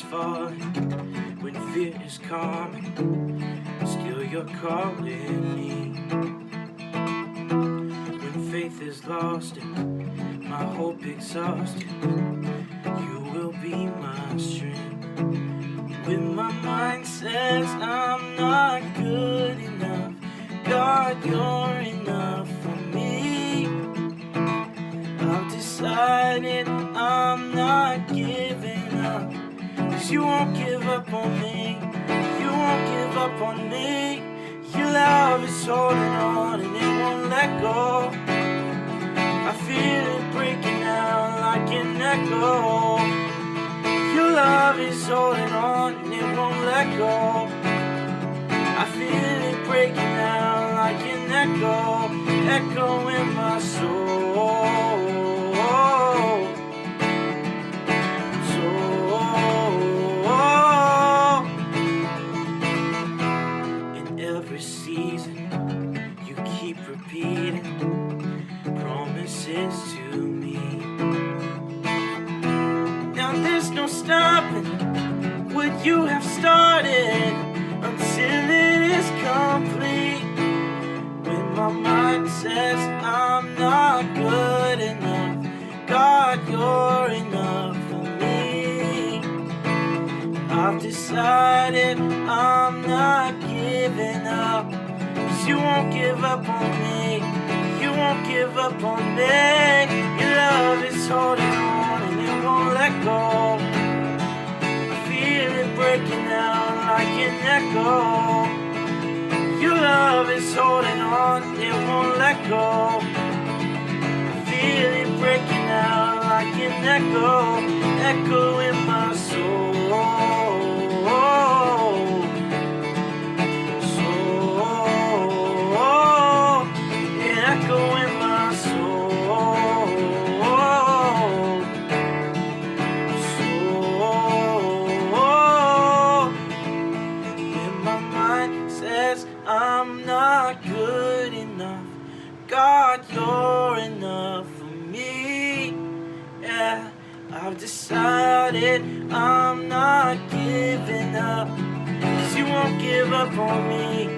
falling, when fear is calming, still you're calling me. When faith is lost and my hope exhausted, you will be my strength. When my mind says I'm not good enough, God, you're enough for me. I've decided I'm not giving up, 'cause you won't give up on me. You won't give up on me. Your love is holding on and it won't let go. I feel it breaking down like an echo. Your love is holding on and it won't let go. I feel it breaking down like an echo, echo in my soul. In every season, you keep repeating promises to me. Now there's no stopping what you have started until it is complete. When my mind says I'm not good enough, God, you're enough for me. I've decided I'm not giving up, 'cause you won't give up on me. You won't give up on me. Your love is holding on and it won't let go. I feel it breaking down like an echo. Your love is holding on, it won't let go. I feel it breaking down like an echo, echo in my soul. An echo in my soul. When my mind says I'm not good enough, God, you're enough for me. Yeah, I've decided I'm not giving up, 'cause you won't give up on me.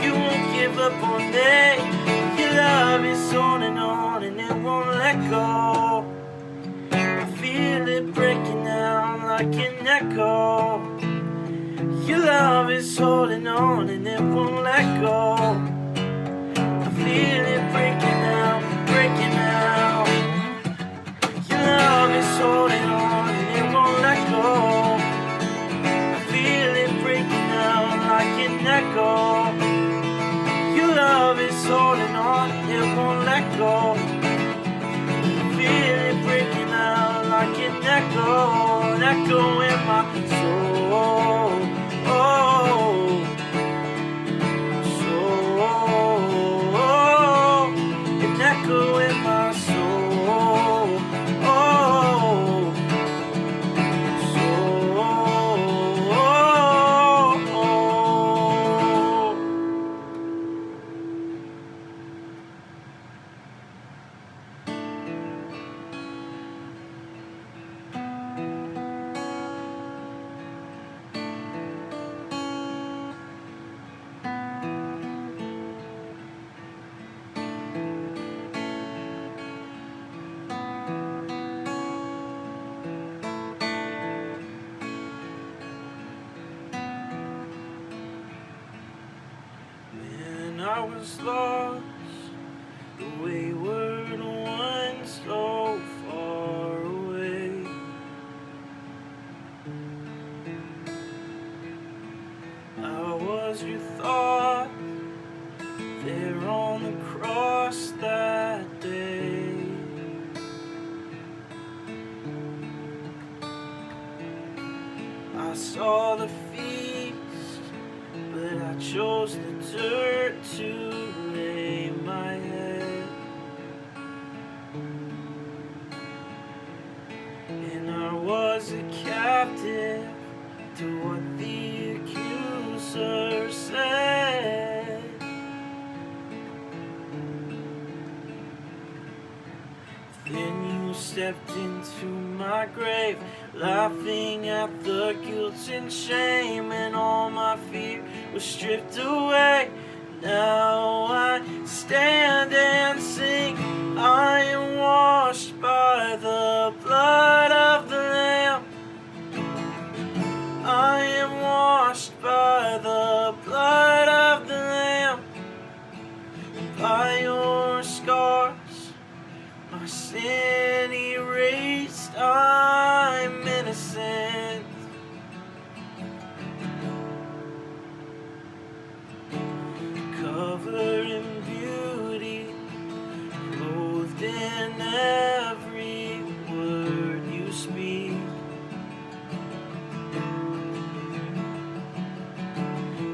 You won't give up on me. Your love is holding on and it won't let go. I feel it breaking down like an echo. Your love is holding on and it won't let go. I feel it breaking out, breaking out. Your love is holding on and it won't let go. I feel it breaking out like an echo. Your love is holding on, it won't let go. I feel it breaking out like an echo in my soul. An echo in my soul. When I was lost, the wayward one so far away, I was your thought there on the cross that day. I saw the feast, but I chose the dirt to lay my head. And I was a captive to what the accuser said. Then you stepped into my grave, laughing at the guilt and shame, and all my fear was stripped away. Now I stand and sing, I am washed by the blood of the Lamb. I am washed by the blood of the Lamb. By your scars, my sin erased, I'm innocent. Covered in beauty, clothed in every word you speak.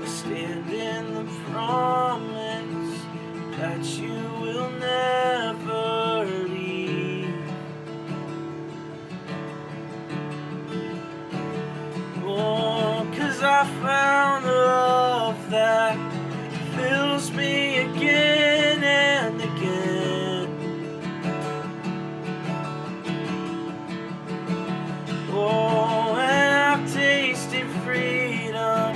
I stand in the promise that you will never leave. Oh, 'cause I found love that fills me again and again. Oh, and I've tasted freedom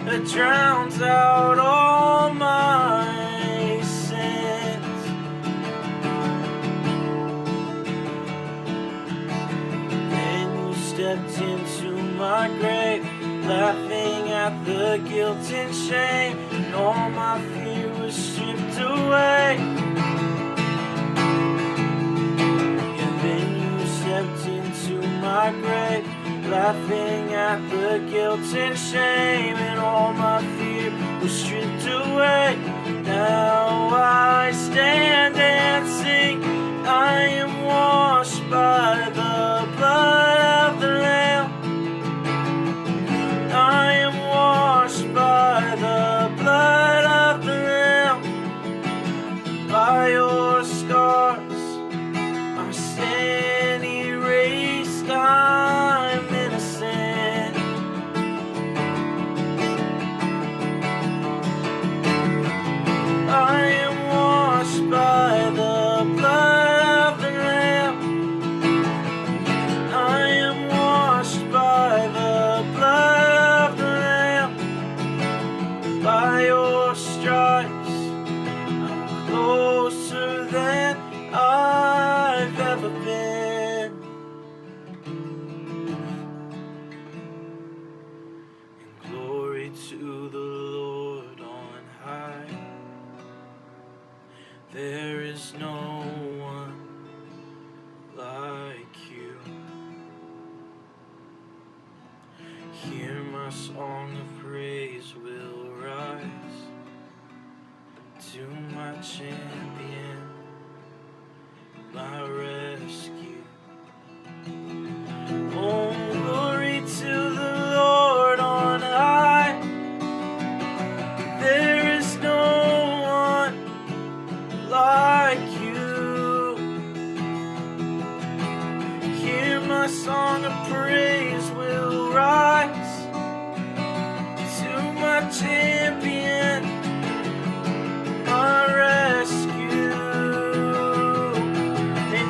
that drowns out all my sins. Then you stepped into my grave, laughing at the guilt and shame, and all my fear was stripped away. And then you stepped into my grave, laughing at the guilt and shame, and all my fear was stripped away. Now I stand and sing, I am washed by the blood of the Lamb. I am washed by the blood of the Lamb. By your scars, my sin erased, I'm innocent. I am washed by the blood of the Lamb. I am washed by the blood of the Lamb. By your stripes, I'm closer than I've ever been. And glory to the Lord on high. There is no one like you. Hear my song of praise will rise to my champion, my rescue. Oh, glory to the Lord on high. There is no one like you. Hear my song of praise will rise to my champion, my rescue. And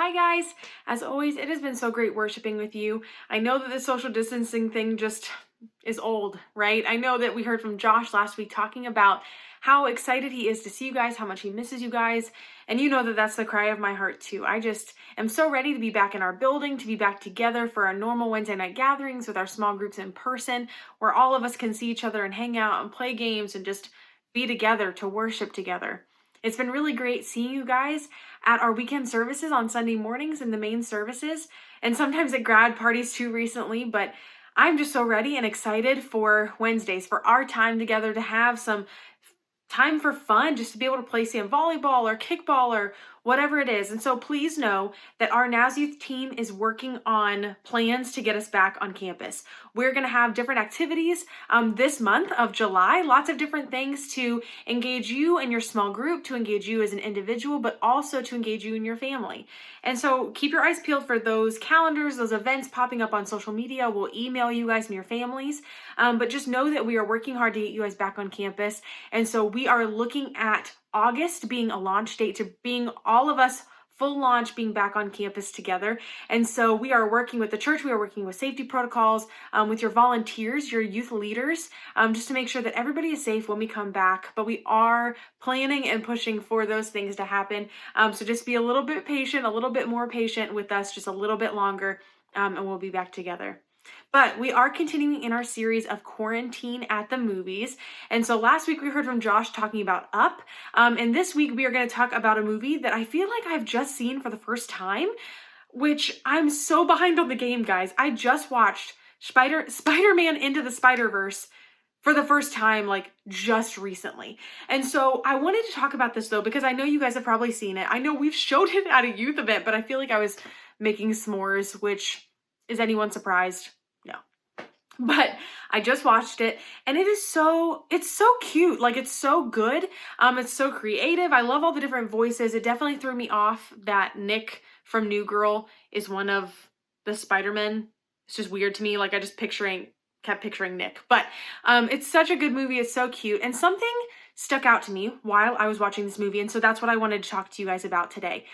Hi guys! As always, it has been so great worshiping with you. I know that the social distancing thing just is old, right? I know that we heard from Josh last week talking about how excited he is to see you guys, how much he misses you guys, and you know that that's the cry of my heart too. I just am so ready to be back in our building, to be back together for our normal Wednesday night gatherings with our small groups in person, where all of us can see each other and hang out and play games and just be together to worship together. It's been really great seeing you guys at our weekend services on Sunday mornings in the main services, and sometimes at grad parties too recently, but I'm just so ready and excited for Wednesdays, for our time together, to have some time for fun, just to be able to play sand volleyball or kickball or whatever it is. And so please know that our Naz Youth team is working on plans to get us back on campus. We're going to have different activities this month of July, lots of different things to engage you and your small group, to engage you as an individual, but also to engage you and your family. And so keep your eyes peeled for those calendars, those events popping up on social media. We'll email you guys and your families, but just know that we are working hard to get you guys back on campus. And so we are looking at August being a launch date, to being all of us full launch, being back on campus together. And so we are working with the church, we are working with safety protocols, with your volunteers, your youth leaders, just to make sure that everybody is safe when we come back. But we are planning and pushing for those things to happen. So just be a little bit patient, a little bit more patient with us, just a little bit longer, and we'll be back together. But we are continuing in our series of quarantine at the movies. And so last week we heard from Josh talking about Up. And this week we are going to talk about a movie that I feel like I've just seen for the first time, which I'm so behind on the game, guys. I just watched Spider-Man Into the Spider-Verse for the first time, like just recently. And so I wanted to talk about this though, because I know you guys have probably seen it. I know we've showed it at a youth event, but I feel like I was making s'mores, which, is anyone surprised? No. But I just watched it and it's so cute. Like, it's so good. It's so creative. I love all the different voices. It definitely threw me off that Nick from New Girl is one of the Spider-Men. It's just weird to me. Like, I just kept picturing Nick. But it's such a good movie. It's so cute. And something stuck out to me while I was watching this movie. And so that's what I wanted to talk to you guys about today.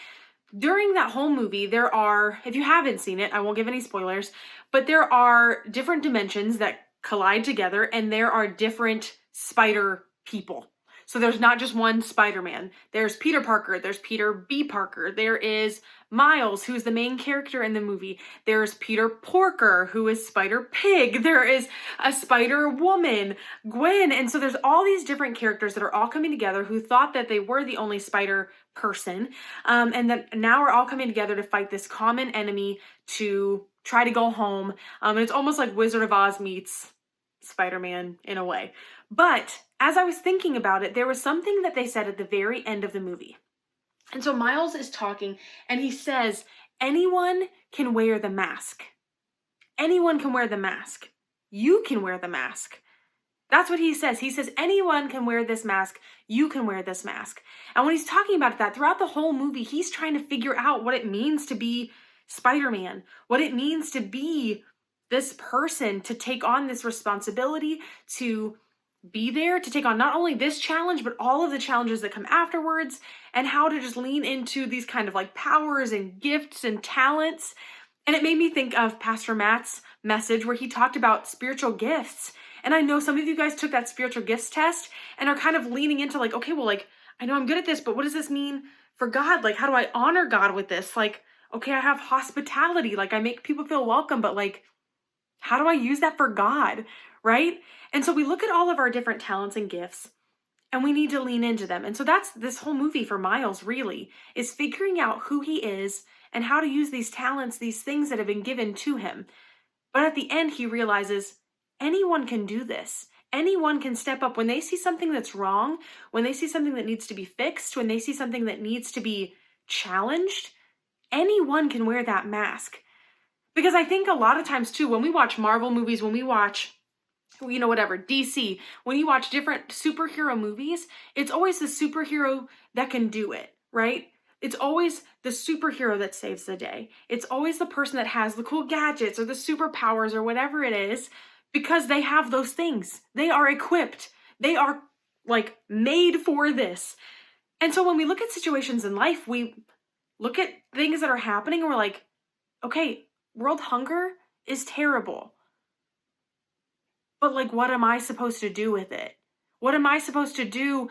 During that whole movie, there are, if you haven't seen it, I won't give any spoilers, but there are different dimensions that collide together, and there are different spider people. So there's not just one Spider-Man. There's Peter Parker, there's Peter B. Parker, there is Miles, who's the main character in the movie. There's Peter Porker, who is Spider-Pig. There is a Spider-Woman, Gwen. And so there's all these different characters that are all coming together who thought that they were the only spider person. And that now we're all coming together to fight this common enemy to try to go home. And it's almost like Wizard of Oz meets Spider-Man in a way. But as I was thinking about it, there was something that they said at the very end of the movie. And so Miles is talking and he says, anyone can wear the mask. Anyone can wear the mask. You can wear the mask. That's what he says. He says, anyone can wear this mask. You can wear this mask. And when he's talking about that, throughout the whole movie, he's trying to figure out what it means to be Spider-Man, what it means to be this person, to take on this responsibility, to be there, to take on not only this challenge, but all of the challenges that come afterwards, and how to just lean into these kind of like powers and gifts and talents. And it made me think of Pastor Matt's message where he talked about spiritual gifts. And I know some of you guys took that spiritual gifts test and are kind of leaning into like, okay, well, like, I know I'm good at this, but what does this mean for God? Like, how do I honor God with this? Like, okay, I have hospitality, like I make people feel welcome, but like, how do I use that for God, right? And so we look at all of our different talents and gifts, and we need to lean into them. And so that's this whole movie for Miles, really, is figuring out who he is and how to use these talents, these things that have been given to him. But at the end, he realizes anyone can do this. Anyone can step up when they see something that's wrong, when they see something that needs to be fixed, when they see something that needs to be challenged. Anyone can wear that mask. Because I think a lot of times too, when we watch Marvel movies, when we watch, you know, whatever, DC, when you watch different superhero movies, it's always the superhero that can do it, right? It's always the superhero that saves the day. It's always the person that has the cool gadgets or the superpowers or whatever it is, because they have those things. They are equipped. They are like made for this. And so when we look at situations in life, we look at things that are happening and we're like, okay, world hunger is terrible. But like, what am I supposed to do with it? What am I supposed to do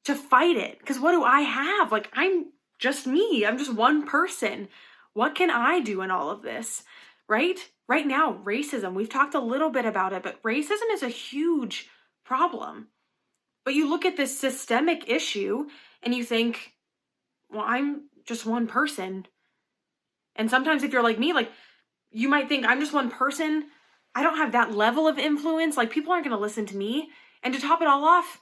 to fight it? Because what do I have? Like, I'm just me. I'm just one person. What can I do in all of this? Right? Right now, racism, we've talked a little bit about it, but racism is a huge problem. But you look at this systemic issue and you think, well, I'm just one person. And sometimes if you're like me, like, you might think I'm just one person. I don't have that level of influence. Like, people aren't going to listen to me. And to top it all off,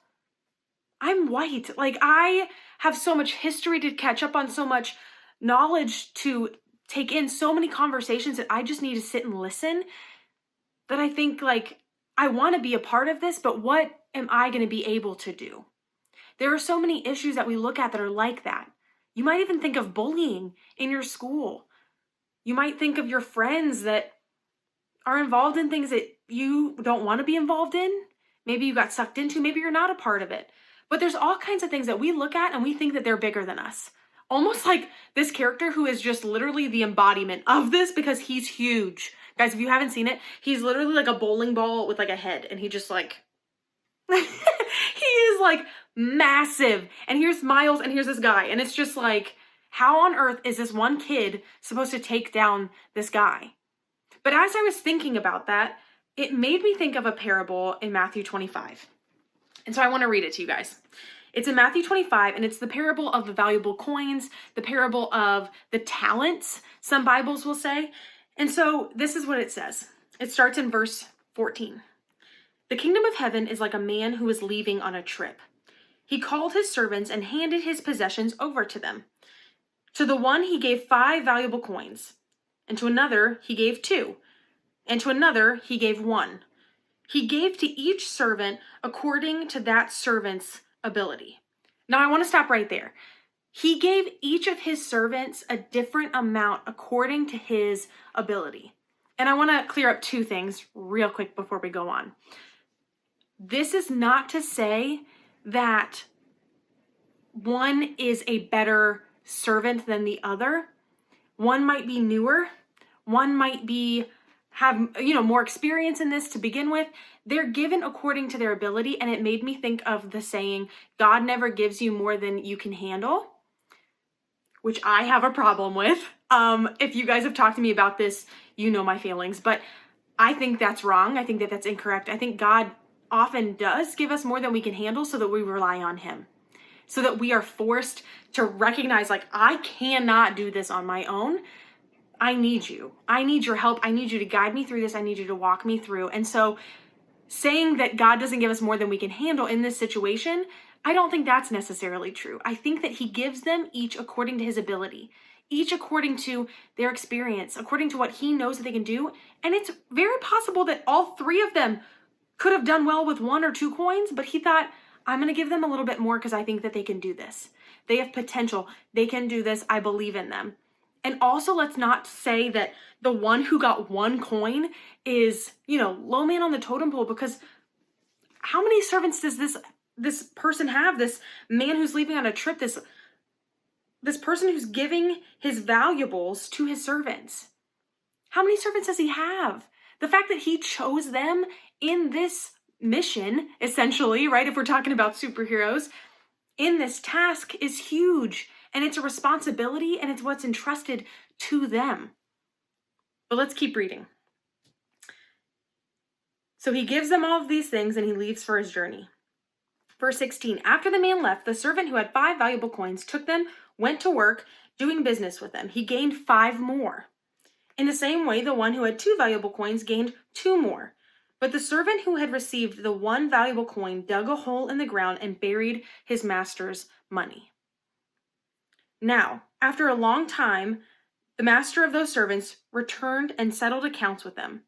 I'm white. Like, I have so much history to catch up on, so much knowledge to take in, so many conversations that I just need to sit and listen, that I think, like, I want to be a part of this, but what am I going to be able to do? There are so many issues that we look at that are like that. You might even think of bullying in your school. You might think of your friends that are involved in things that you don't want to be involved in. Maybe you got sucked into, maybe you're not a part of it. But there's all kinds of things that we look at and we think that they're bigger than us. Almost like this character who is just literally the embodiment of this because he's huge. Guys, if you haven't seen it, he's literally like a bowling ball with like a head, and he just like, he is like massive. And here's Miles and here's this guy. And it's just like, how on earth is this one kid supposed to take down this guy? But as I was thinking about that, it made me think of a parable in Matthew 25. And so I want to read it to you guys. It's in Matthew 25, and it's the parable of the valuable coins, the parable of the talents, some Bibles will say. And so this is what it says. It starts in verse 14. The kingdom of heaven is like a man who is leaving on a trip. He called his servants and handed his possessions over to them. To the one he gave 5 valuable coins, and to another he gave 2, and to another he gave 1. He gave to each servant according to that servant's ability. Now I want to stop right there. He gave each of his servants a different amount according to his ability. And I want to clear up 2 things real quick before we go on. This is not to say that one is a better servant than the other. One might be newer. One might have more experience in this to begin with. They're given according to their ability, and it made me think of the saying, God never gives you more than you can handle, which I have a problem with. If you guys have talked to me about this, you know my feelings, but I think that's wrong. I think that that's incorrect. I think God often does give us more than we can handle so that we rely on him, so that we are forced to recognize, like, I cannot do this on my own. I need you. I need your help. I need you to guide me through this. I need you to walk me through. And so saying that God doesn't give us more than we can handle in this situation, I don't think that's necessarily true. I think that he gives them each according to his ability, each according to their experience, according to what he knows that they can do. And it's very possible that all 3 of them could have done well with 1 or 2 coins, but he thought, I'm going to give them a little bit more because I think that they can do this. They have potential. They can do this. I believe in them. And also, let's not say that the one who got 1 coin is, low man on the totem pole, because how many servants does this person have? This man who's leaving on a trip, this person who's giving his valuables to his servants. How many servants does he have? The fact that he chose them in this mission, essentially, right? If we're talking about superheroes, in this task is huge. And it's a responsibility, and it's what's entrusted to them. But let's keep reading. So he gives them all of these things, and he leaves for his journey. Verse 16, after the man left, the servant who had 5 valuable coins took them, went to work, doing business with them. He gained 5 more. In the same way, the one who had 2 valuable coins gained 2 more. But the servant who had received the 1 valuable coin dug a hole in the ground and buried his master's money. Now, after a long time, the master of those servants returned and settled accounts with them.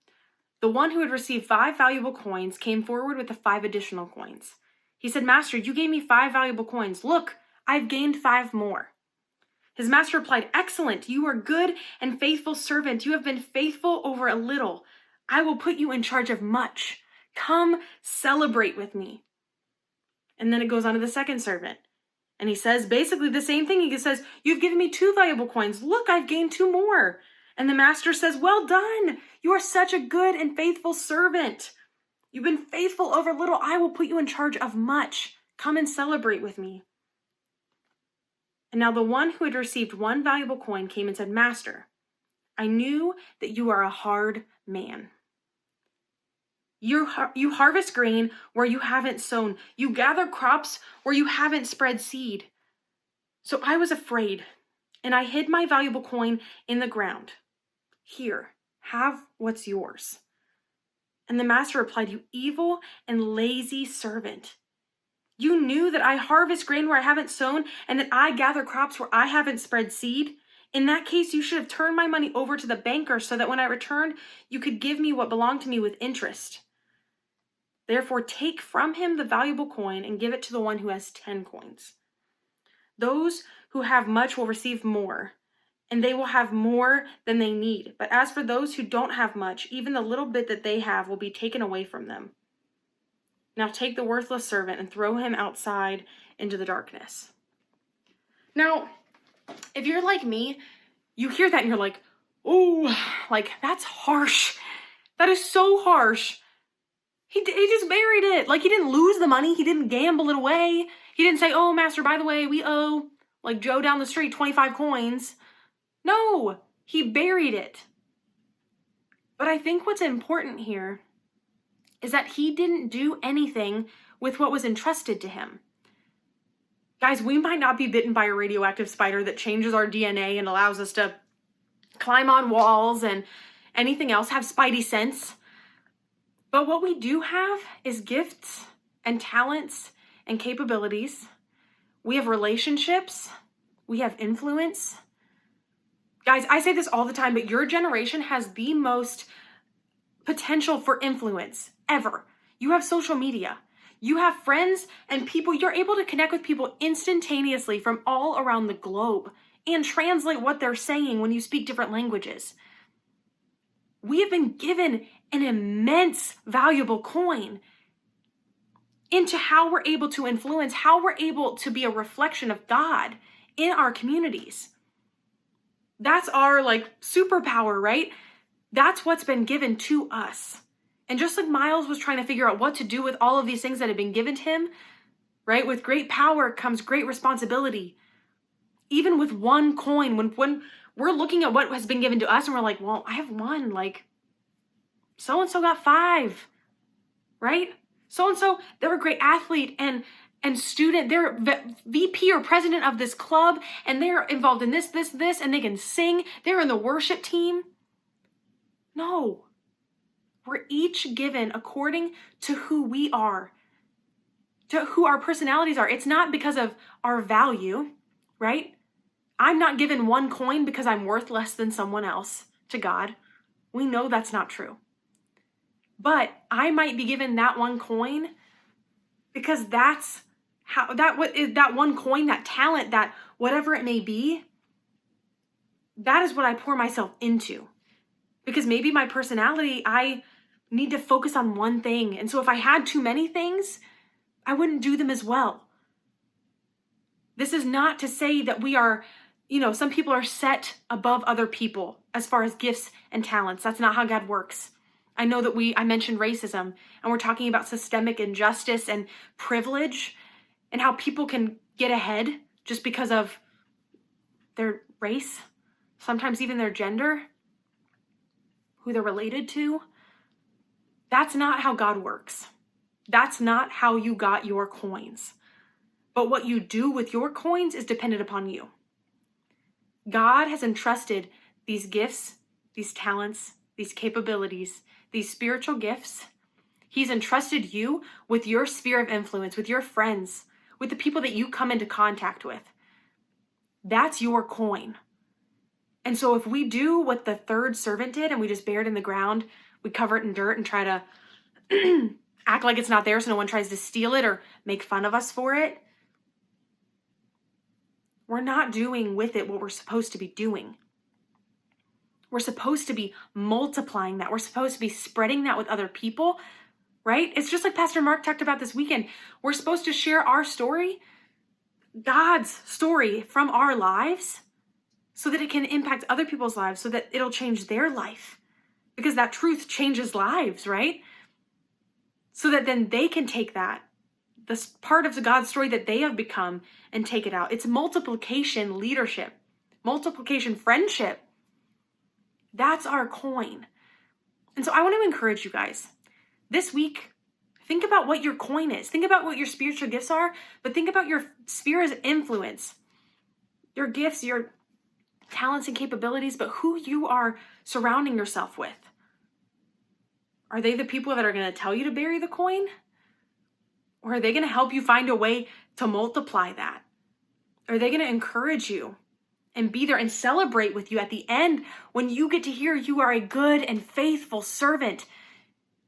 The one who had received 5 valuable coins came forward with the 5 additional coins. He said, Master, you gave me 5 valuable coins. Look, I've gained 5 more. His master replied, Excellent, you are good and faithful servant. You have been faithful over a little. I will put you in charge of much. Come celebrate with me. And then it goes on to the second servant. And he says basically the same thing. He says, you've given me 2 valuable coins. Look, I've gained 2 more. And the master says, well done. You are such a good and faithful servant. You've been faithful over little. I will put you in charge of much. Come and celebrate with me. And now the one who had received 1 valuable coin came and said, Master, I knew that you are a hard man. You harvest grain where you haven't sown. You gather crops where you haven't spread seed. So I was afraid, and I hid my valuable coin in the ground. Here, have what's yours. And the master replied, you evil and lazy servant. You knew that I harvest grain where I haven't sown, and that I gather crops where I haven't spread seed. In that case, you should have turned my money over to the banker so that when I returned, you could give me what belonged to me with interest. Therefore, take from him the valuable coin and give it to the one who has 10 coins. Those who have much will receive more, and they will have more than they need. But as for those who don't have much, even the little bit that they have will be taken away from them. Now take the worthless servant and throw him outside into the darkness. Now, if you're like me, you hear that and you're like, oh, like that's harsh. That is so harsh. He just buried it. Like he didn't lose the money. He didn't gamble it away. He didn't say, oh, master, by the way, we owe like Joe down the street 25 coins. No, he buried it. But I think what's important here is that he didn't do anything with what was entrusted to him. Guys, we might not be bitten by a radioactive spider that changes our DNA and allows us to climb on walls and anything else, have spidey sense. But what we do have is gifts and talents and capabilities. We have relationships. We have influence. Guys, I say this all the time, but your generation has the most potential for influence ever. You have social media. You have friends and people. You're able to connect with people instantaneously from all around the globe and translate what they're saying when you speak different languages. We have been given an immense valuable coin into how we're able to influence, how we're able to be a reflection of God in our communities. That's our superpower, right? That's what's been given to us. And just like Miles was trying to figure out what to do with all of these things that have been given to him, right? With great power comes great responsibility. Even with 1 coin, when we're looking at what has been given to us and we're like, well, I have 1, so-and-so got 5, right? So-and-so, they're a great athlete and student. They're VP or president of this club and they're involved in this, and they can sing. They're in the worship team. No, we're each given according to who we are, to who our personalities are. It's not because of our value, right? I'm not given 1 coin because I'm worth less than someone else to God. We know that's not true. But I might be given that 1 coin because that's how that 1 coin, that talent, that whatever it may be, that is what I pour myself into. Because maybe my personality, I need to focus on 1 thing. And so if I had too many things, I wouldn't do them as well. This is not to say that we are, some people are set above other people as far as gifts and talents. That's not how God works. I know that I mentioned racism, and we're talking about systemic injustice and privilege and how people can get ahead just because of their race, sometimes even their gender, who they're related to. That's not how God works. That's not how you got your coins. But what you do with your coins is dependent upon you. God has entrusted these gifts, these talents, these capabilities, these spiritual gifts. He's entrusted you with your sphere of influence, with your friends, with the people that you come into contact with. That's your coin. And so if we do what the 3rd servant did and we just bury it in the ground, we cover it in dirt and try to act like it's not there so no one tries to steal it or make fun of us for it, we're not doing with it what we're supposed to be doing. We're supposed to be multiplying that. We're supposed to be spreading that with other people, right? It's just like Pastor Mark talked about this weekend. We're supposed to share our story God's story from our lives so that it can impact other people's lives, so that it'll change their life. Because that truth changes lives, right? So that then they can take that, this part of the God's story that they have become, and take it out. It's multiplication leadership, multiplication friendship. That's our coin. And so I want to encourage you guys this week, think about what your coin is. Think about what your spiritual gifts are, but think about your sphere of influence, your gifts, your talents and capabilities, but who you are surrounding yourself with. Are they the people that are going to tell you to bury the coin? Or are they going to help you find a way to multiply that? Are they going to encourage you and be there and celebrate with you at the end when you get to hear you are a good and faithful servant?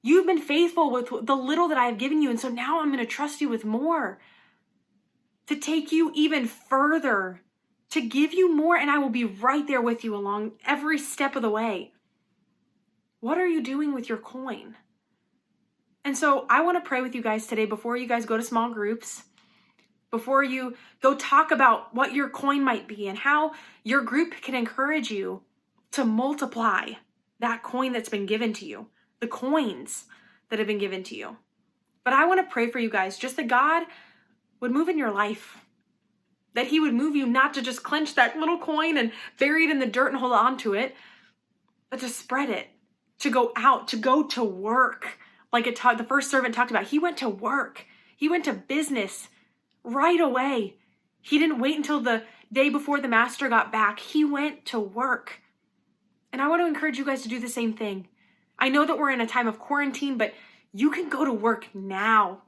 You've been faithful with the little that I have given you, and so now I'm going to trust you with more, to take you even further, to give you more, and I will be right there with you along every step of the way. What are you doing with your coin? And so I want to pray with you guys today before you guys go to small groups, before you go talk about what your coin might be and how your group can encourage you to multiply that coin that's been given to you, the coins that have been given to you. But I want to pray for you guys, just that God would move in your life, that he would move you not to just clench that little coin and bury it in the dirt and hold on to it, but to spread it, to go out, to go to work. Like the first servant talked about, he went to work. He went to business right away. He didn't wait until the day before the master got back. He went to work. And I want to encourage you guys to do the same thing. I know that we're in a time of quarantine, but you can go to work now.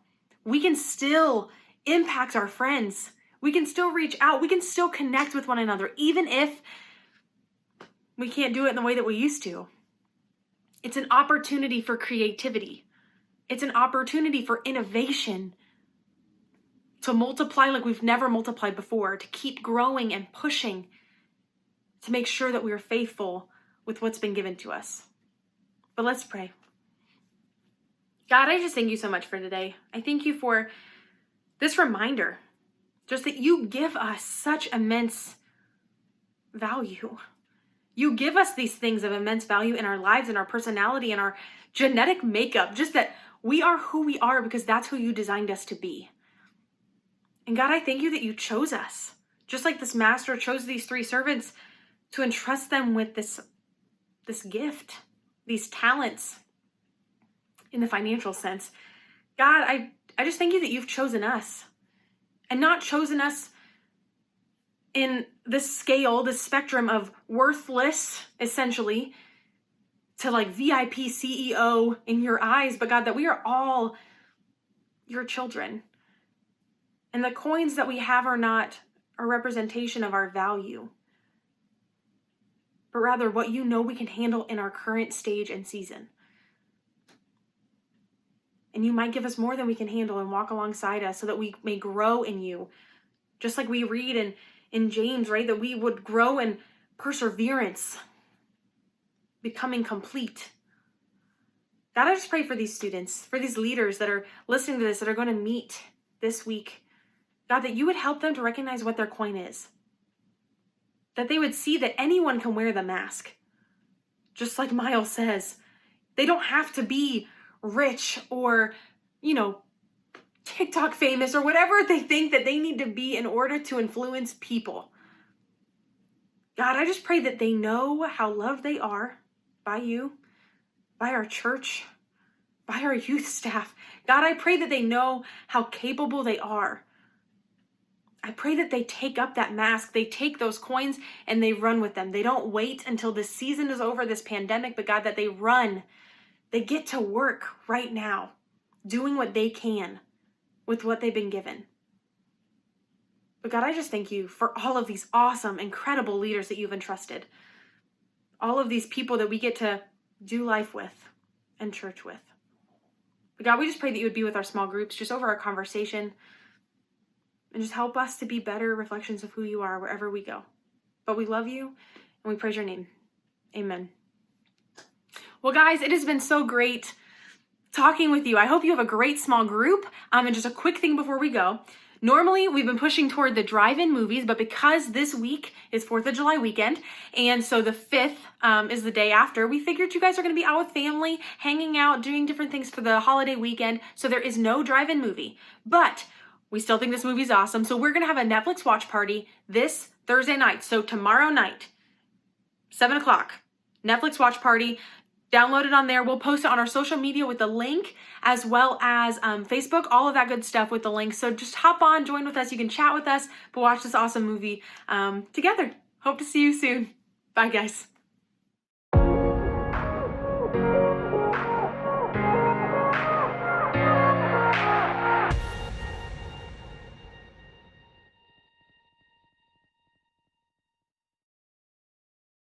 We can still impact our friends. We can still reach out. We can still connect with one another, even if we can't do it in the way that we used to. It's an opportunity for creativity. It's an opportunity for innovation, to multiply like we've never multiplied before, to keep growing and pushing, to make sure that we are faithful with what's been given to us. But let's pray. God, I just thank you so much for today. I thank you for this reminder, just that you give us such immense value. You give us these things of immense value in our lives, in our personality, in our genetic makeup, just that we are who we are because that's who you designed us to be. And God, I thank you that you chose us, just like this master chose these 3 servants to entrust them with this gift, these talents in the financial sense. God, I just thank you that you've chosen us, and not chosen us in this scale, this spectrum of worthless, essentially, to like VIP CEO in your eyes, but God, that we are all your children. And the coins that we have are not a representation of our value, but rather what you know we can handle in our current stage and season. And you might give us more than we can handle and walk alongside us so that we may grow in you. Just like we read in James, right? That we would grow in perseverance, becoming complete. God, I just pray for these students, for these leaders that are listening to this, that are going to meet this week. God, that you would help them to recognize what their coin is. That they would see that anyone can wear the mask. Just like Miles says, they don't have to be rich or, TikTok famous or whatever they think that they need to be in order to influence people. God, I just pray that they know how loved they are by you, by our church, by our youth staff. God, I pray that they know how capable they are. I pray that they take up that mask, they take those coins and they run with them. They don't wait until this season is over, this pandemic, but God, that they run. They get to work right now, doing what they can with what they've been given. But God, I just thank you for all of these awesome, incredible leaders that you've entrusted. All of these people that we get to do life with and church with. But God, we just pray that you would be with our small groups, just over our conversation, and just help us to be better reflections of who you are wherever we go. But we love you and we praise your name. Amen. Well, guys, it has been so great talking with you. I hope you have a great small group. And just a quick thing before we go. Normally, we've been pushing toward the drive-in movies, but because this week is 4th of July weekend, and so the 5th is the day after, we figured you guys are going to be out with family, hanging out, doing different things for the holiday weekend, so there is no drive-in movie. But we still think this movie's awesome, so we're going to have a Netflix watch party this Thursday night, so tomorrow night, 7 o'clock, Netflix watch party. Download it on there. We'll post it on our social media with the link, as well as Facebook, all of that good stuff with the link. So just hop on, join with us. You can chat with us, but watch this awesome movie together. Hope to see you soon. Bye, guys.